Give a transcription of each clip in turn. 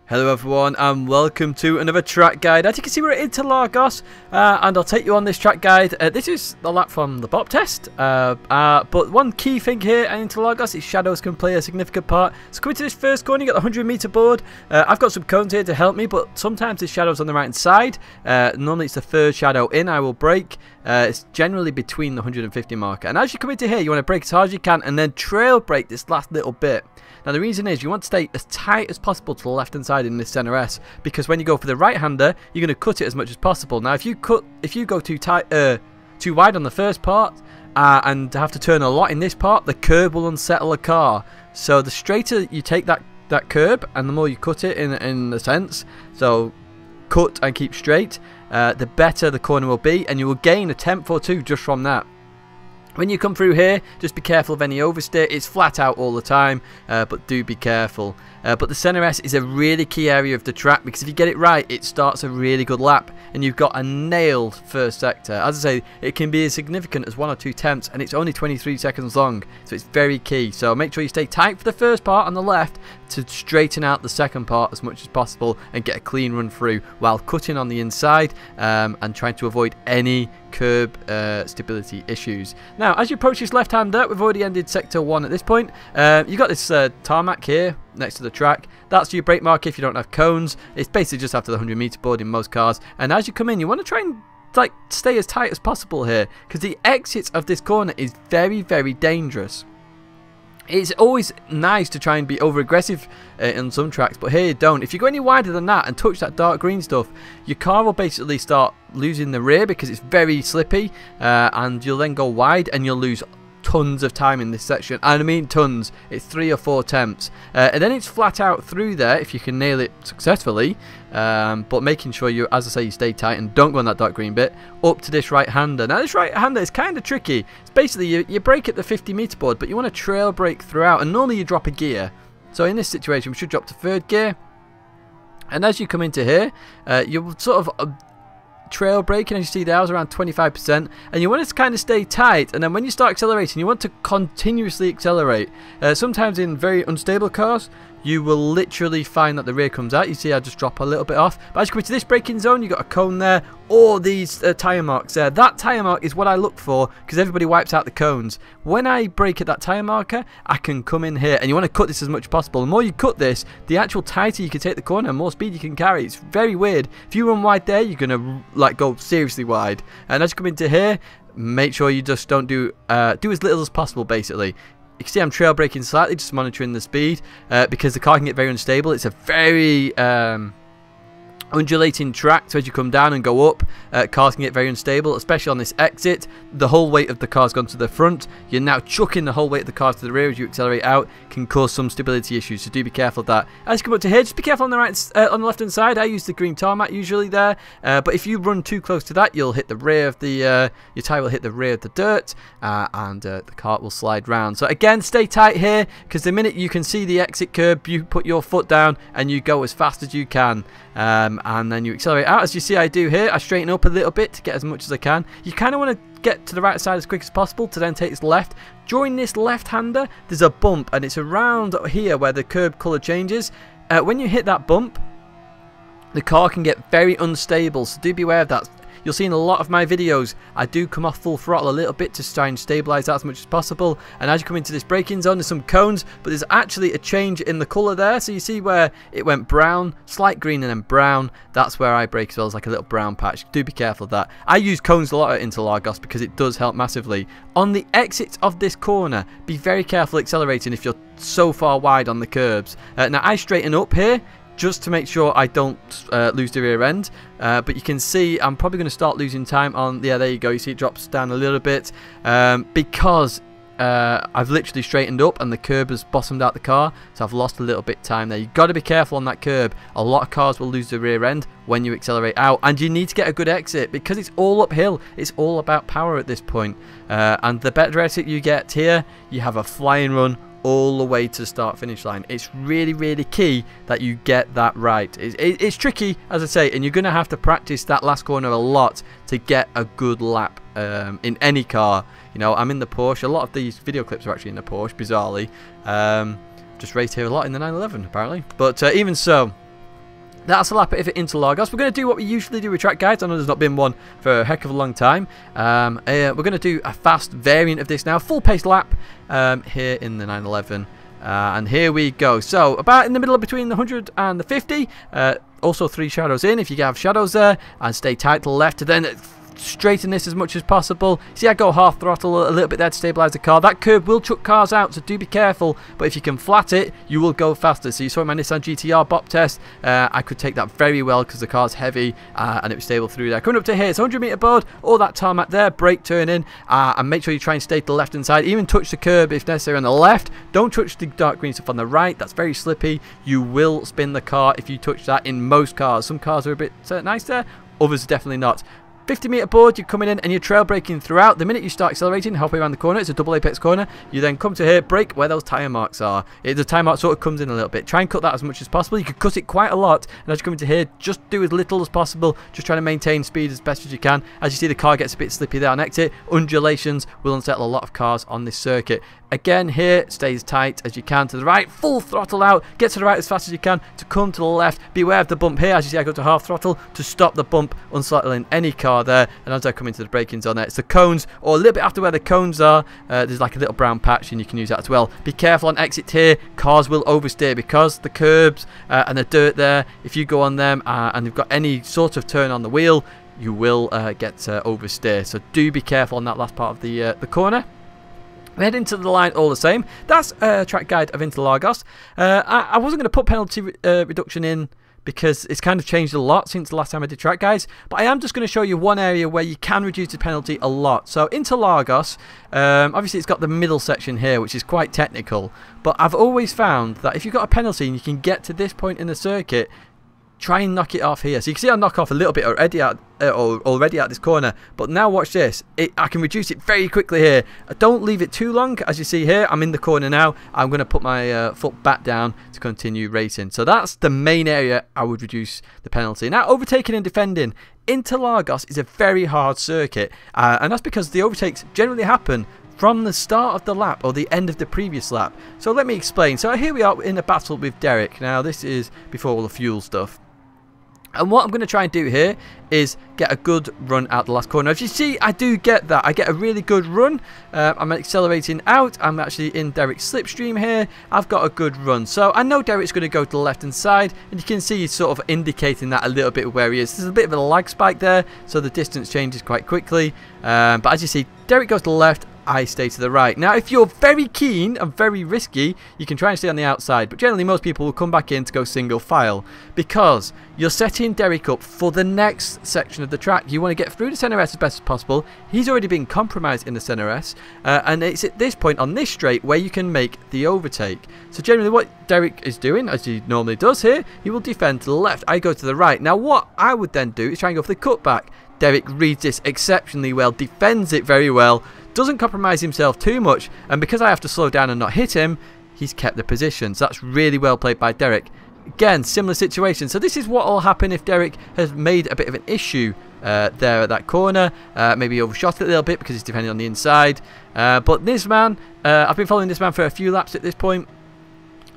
Hello everyone and welcome to another track guide. As you can see, we're at Interlagos and I'll take you on this track guide. This is the lap from the BOP test, but one key thing here at Interlagos is shadows can play a significant part. So coming to this first corner, you got the 100-meter board. I've got some cones here to help me, but sometimes there's shadows on the right hand side. Normally it's the third shadow in, I will brake. It's generally between the 150 marker. And as you come into here, you want to brake as hard as you can and then trail brake this last little bit. Now the reason is you want to stay as tight as possible to the left hand side in this center S, because when you go for the right hander, you're going to cut it as much as possible. Now if you go too tight, too wide on the first part and have to turn a lot in this part, the curb will unsettle a car. So the straighter you take that curb and the more you cut it in a sense, so cut and keep straight, the better the corner will be, and you will gain a tenth or two just from that. When you come through here, just be careful of any oversteer. It's flat out all the time, but do be careful. But the center S is a really key area of the track, because if you get it right, it starts a really good lap, and you've got a nailed first sector. As I say, it can be as significant as 1 or 2 tenths, and it's only 23 seconds long, so it's very key. So make sure you stay tight for the first part on the left to straighten out the second part as much as possible and get a clean run through while cutting on the inside and trying to avoid any curb stability issues. Now as you approach this left-hander, we've already ended sector 1 at this point. You've got this tarmac here next to the track. That's your brake marker if you don't have cones. It's basically just after the 100-meter board in most cars. And as you come in, you want to try and stay as tight as possible here, because the exit of this corner is very, very dangerous. It's always nice to try and be over aggressive in some tracks, but here you don't. If you go any wider than that and touch that dark green stuff, your car will basically start losing the rear because it's very slippy, and you'll then go wide and you'll lose tons of time in this section. And I mean tons. It's 3 or 4 tenths, and then it's flat out through there if you can nail it successfully, but making sure you, as I say, you stay tight and don't go on that dark green bit up to this right hander. Now this right hander is kind of tricky. It's basically you brake at the 50-meter board, but you want to trail brake throughout, and normally you drop a gear. So in this situation we should drop to 3rd gear, and as you come into here, you'll sort of trail braking, as you see there, was around 25%, and you want to kind of stay tight, and then when you start accelerating, you want to continuously accelerate. Sometimes in very unstable cars, you will literally find that the rear comes out. You see I just drop a little bit off, but as you come into this braking zone, you've got a cone there, or these tyre marks there. That tyre mark is what I look for, because everybody wipes out the cones. When I brake at that tyre marker, I can come in here, and you want to cut this as much as possible. The more you cut this, the actual tighter you can take the corner, the more speed you can carry. It's very weird. If you run wide there, you're going to go seriously wide. And as you come into here, make sure you just don't do as little as possible, basically. You can see I'm trail braking slightly, just monitoring the speed, because the car can get very unstable. It's a very undulating track, so as you come down and go up, cars can get very unstable, especially on this exit. The whole weight of the car's gone to the front. You're now chucking the whole weight of the car to the rear as you accelerate out. Can cause some stability issues, so do be careful of that. As you come up to here, just be careful on the on the left hand side. I use the green tarmac usually there, but if you run too close to that, you'll hit the rear of the your tyre will hit the rear of the dirt, and the car will slide round. So again, stay tight here, because the minute you can see the exit curb, you put your foot down and you go as fast as you can. And then you accelerate out. As you see I do here, I straighten up a little bit to get as much as I can. You kind of want to get to the right side as quick as possible to then take this left. During this left-hander, there's a bump, and it's around here where the curb colour changes. When you hit that bump, the car can get very unstable, so do be aware of that. You'll see in a lot of my videos, I do come off full throttle a little bit to try and stabilise that as much as possible. And as you come into this braking zone, there's some cones, but there's actually a change in the colour there. So you see where it went brown, slight green, and then brown. That's where I brake as well, as like a little brown patch. Do be careful of that. I use cones a lot at Interlagos because it does help massively. On the exit of this corner, be very careful accelerating if you're so far wide on the curbs. Now I straighten up here, just to make sure I don't lose the rear end, but you can see I'm probably going to start losing time on, yeah, there you go, you see it drops down a little bit, because I've literally straightened up and the curb has bottomed out the car, so I've lost a little bit of time there. You've got to be careful on that curb. A lot of cars will lose the rear end when you accelerate out, and you need to get a good exit, because it's all uphill. It's all about power at this point, and the better exit you get here, you have a flying run all the way to the start finish line. It's really, really key that you get that right. It's tricky, as I say, and you're going to have to practice that last corner a lot to get a good lap in any car. You know, I'm in the Porsche. A lot of these video clips are actually in the Porsche, bizarrely. Just raced here a lot in the 911 apparently, but even so, That's a lap at Interlagos. We're going to do what we usually do with track guides. I know there's not been one for a heck of a long time. We're going to do a fast variant of this now. Full pace lap here in the 911. And here we go. So about in the middle of between the 100 and the 50. Also 3 shadows in if you have shadows there. And stay tight to the left. And then straighten this as much as possible. See, I go half throttle a little bit there to stabilize the car. That curb will chuck cars out, so do be careful. But if you can flat it, you will go faster. So you saw in my Nissan GTR bop test, I could take that very well because the car's heavy and it was stable through there. Coming up to here, it's 100 meter board, all that tarmac there, brake turn in, and make sure you try and stay to the left hand side. Even touch the curb if necessary on the left. Don't touch the dark green stuff on the right. That's very slippy. You will spin the car if you touch that in most cars. Some cars are a bit nice there, others definitely not. 50 meter board, you're coming in and you're trail braking throughout. The minute you start accelerating halfway around the corner, it's a double apex corner, you then come to here, brake where those tyre marks are. The tyre mark sort of comes in a little bit. Try and cut that as much as possible. You could cut it quite a lot, and as you come into here, just do as little as possible. Just trying to maintain speed as best as you can. As you see, the car gets a bit slippy there on exit. Undulations will unsettle a lot of cars on this circuit. Again, here, stay as tight as you can to the right. Full throttle out. Get to the right as fast as you can to come to the left. Beware of the bump here. As you see, I go to half throttle to stop the bump, unsettling any car there. And as I come into the braking zone there, it's the cones, or a little bit after where the cones are. There's like a little brown patch, and you can use that as well. Be careful on exit here. Cars will oversteer because the curbs and the dirt there, if you go on them and you've got any sort of turn on the wheel, you will get oversteer. So do be careful on that last part of the corner. We head into the line all the same. That's a track guide of Interlagos. I wasn't going to put penalty reduction in because it's kind of changed a lot since the last time I did track guides. But I am just going to show you one area where you can reduce the penalty a lot. So Interlagos, obviously it's got the middle section here, which is quite technical. But I've always found that if you've got a penalty and you can get to this point in the circuit, try and knock it off here. So you can see I knock off a little bit already out this corner, but now watch this. I can reduce it very quickly here. Don't leave it too long. As you see here, I'm in the corner now. I'm going to put my foot back down to continue racing. So that's the main area I would reduce the penalty. Now, overtaking and defending. Interlagos is a very hard circuit, and that's because the overtakes generally happen from the start of the lap or the end of the previous lap. So let me explain. So here we are in a battle with Derek. Now this is before all the fuel stuff. And what I'm going to try and do here is get a good run out the last corner. As you see, I do get that. I get a really good run. I'm accelerating out. I'm actually in Derek's slipstream here. I've got a good run. So I know Derek's going to go to the left-hand side. And you can see he's sort of indicating that a little bit where he is. There's a bit of a lag spike there, so the distance changes quite quickly. But as you see, Derek goes to the left. I stay to the right. Now, if you're very keen and very risky, you can try and stay on the outside. But generally, most people will come back in to go single file because you're setting Derek up for the next section of the track. You want to get through the centre S as best as possible. He's already been compromised in the centre S. And it's at this point on this straight where you can make the overtake. So generally what Derek is doing, as he normally does here, he will defend to the left. I go to the right. Now, what I would then do is try and go for the cutback. Derek reads this exceptionally well, defends it very well, doesn't compromise himself too much, and because I have to slow down and not hit him, he's kept the position. So that's really well played by Derek. Again, similar situation. So this is what will happen if Derek has made a bit of an issue there at that corner. Maybe overshot it a little bit because he's defending on the inside. But this man, I've been following this man for a few laps at this point.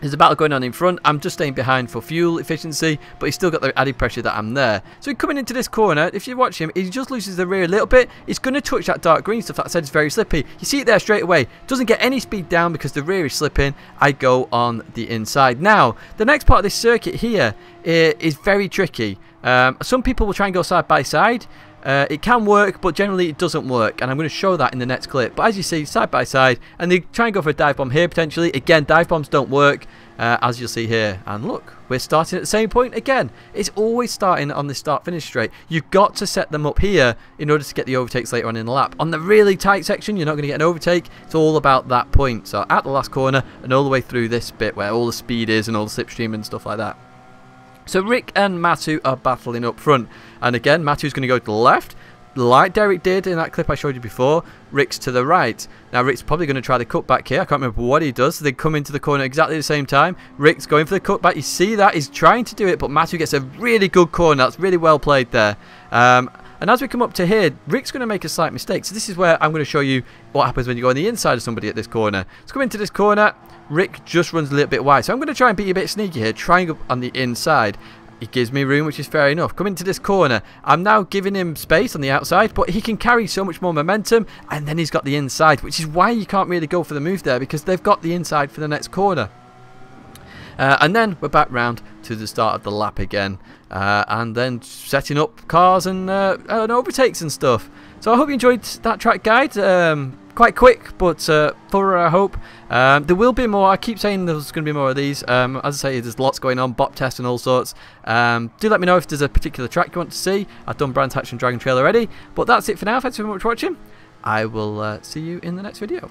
There's a battle going on in front. I'm just staying behind for fuel efficiency, but he's still got the added pressure that I'm there. So coming into this corner, if you watch him, he just loses the rear a little bit. He's going to touch that dark green stuff that I said is very slippy. You see it there straight away. Doesn't get any speed down because the rear is slipping. I go on the inside. Now, the next part of this circuit here is very tricky. Some people will try and go side by side. It can work, but generally it doesn't work, and I'm going to show that in the next clip. But as you see, side by side, and they try and go for a dive bomb here potentially. Again, dive bombs don't work, as you'll see here. And look, we're starting at the same point again. It's always starting on the start-finish straight. You've got to set them up here in order to get the overtakes later on in the lap. On the really tight section, you're not going to get an overtake. It's all about that point. So at the last corner and all the way through this bit where all the speed is and all the slipstream and stuff like that. So Rick and Matu are battling up front. And again, Matu's going to go to the left, like Derek did in that clip I showed you before. Rick's to the right. Now Rick's probably going to try the cutback here. I can't remember what he does. So they come into the corner exactly the same time. Rick's going for the cutback. You see that? He's trying to do it, but Matu gets a really good corner. That's really well played there. And as we come up to here, Rick's going to make a slight mistake. So this is where I'm going to show you what happens when you go on the inside of somebody at this corner. Let's come into this corner. Rick just runs a little bit wide. So I'm going to try and be a bit sneaky here, trying up on the inside. he gives me room, which is fair enough. Coming to this corner, I'm now giving him space on the outside, but he can carry so much more momentum, and then he's got the inside, which is why you can't really go for the move there, because they've got the inside for the next corner. And then we're back round to the start of the lap again, and then setting up cars and overtakes and stuff. So I hope you enjoyed that track guide. Quite quick, but thorough, I hope. There will be more. I keep saying there's going to be more of these. As I say, there's lots going on, bop tests and all sorts. Do let me know if there's a particular track you want to see. I've done Brands Hatch and Dragon Trail already. But that's it for now. Thanks very much for watching. I will see you in the next video.